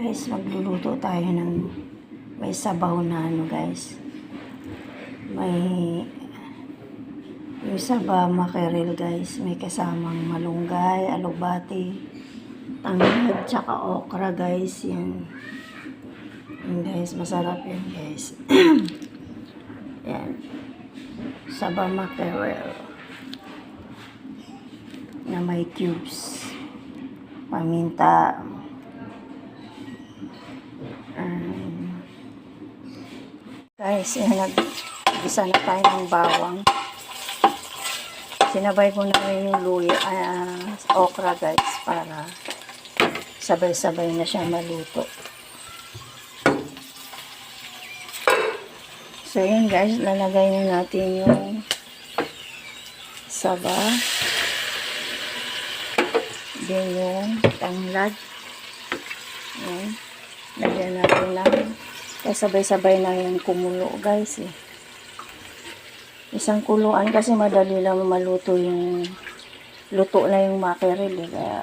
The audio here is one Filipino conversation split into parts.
Guys, magluluto tayo ng may sabaw na guys. May yung saba makerel guys. May kasamang malunggay, alugbati, tanglad, tsaka okra guys. Yan. Yan guys, masarap yan guys. Yan. Saba makerel na may cubes. Paminta. Guys, nag-isa na tayo ng bawang. Sinabay ko na yung luya, okra guys, para sabay-sabay na siya maluto. So yun guys, lalagay na natin yung saba. Then yung tanglad. Yan. Lagyan natin lang. Sabay-sabay na yung kumulo guys eh. Isang kuluan kasi madali lang maluto yung luto na yung mackerel eh. Kaya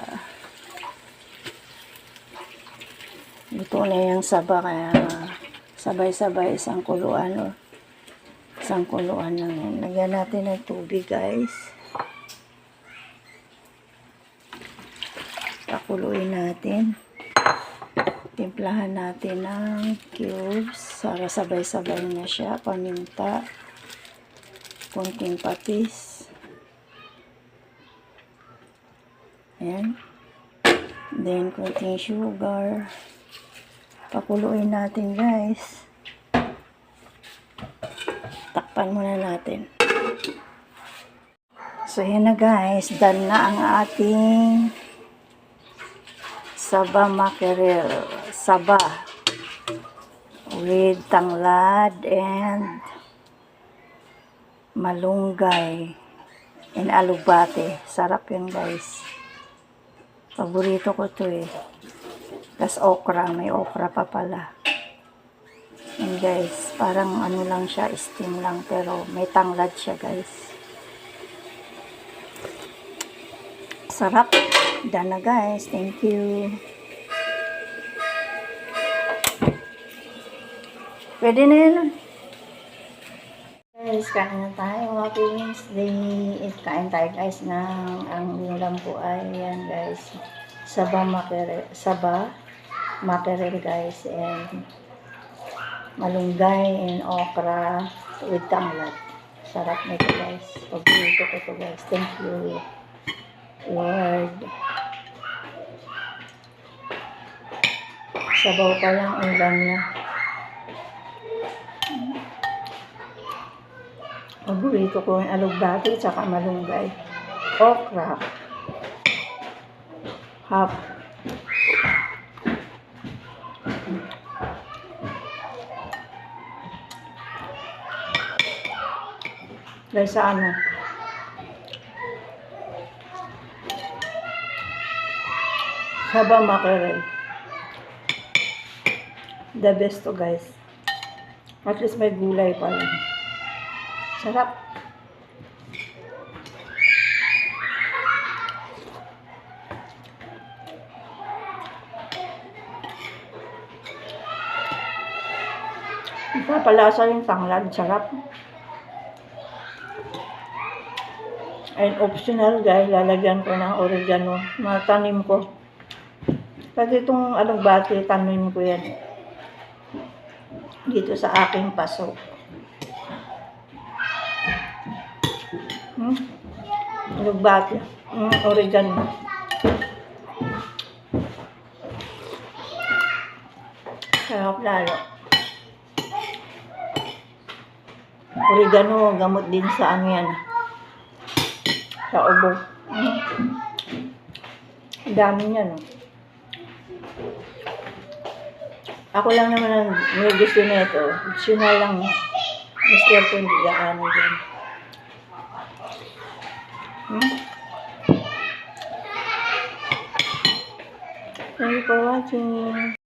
luto na yung saba, kaya sabay-sabay isang kuluan o isang kuluan lang yan. Lagyan natin ng tubig guys. Pakuluin natin. Timplahan natin ng cubes para sabay-sabay na siya. Paminta, konting patis. Ayan. Then, konting sugar. Pakuluin natin guys. Takpan muna natin. So, yan na guys. Done na ang ating saba mackerel. Saba with tanglad and malunggay and alugbate. Sarap yun guys. Paborito ko to eh. Tas okra. May okra pa pala. And guys, parang ano lang siya, steam lang, pero may tanglad siya guys. Sarap. Done na guys. Thank you. Pwede na yun. Guys, kain na tayo. Happy Wednesday. Kain tayo guys ng ang ulam ko ay yan guys. Saba mackerel guys, and malunggay and okra with tanglad. Sarap nito guys. Paborito ko to guys. Thank you Lord. Sabaw pa lang ulam niya. Paborito ko yung alugbati tsaka malunggay. Okra. Hap. Guys, sa ano? Saba mackerel. The best to guys. At least may gulay pa lang. Sarap. Papalasa yung tanglad. Sarap. And optional guys, lalagyan ko ng oregano. Matanim ko. Kasi itong alugbati, tanim ko yan. Dito sa aking paso. Alugbati. Oregano. Sarap lalo. Oregano, gamot din sa ano yan. Sa ubo. Dami niya, no? Ako lang naman ang may gusto na ito. Optional lang. Mister ko hindi gaano dyan. Thank you for watching.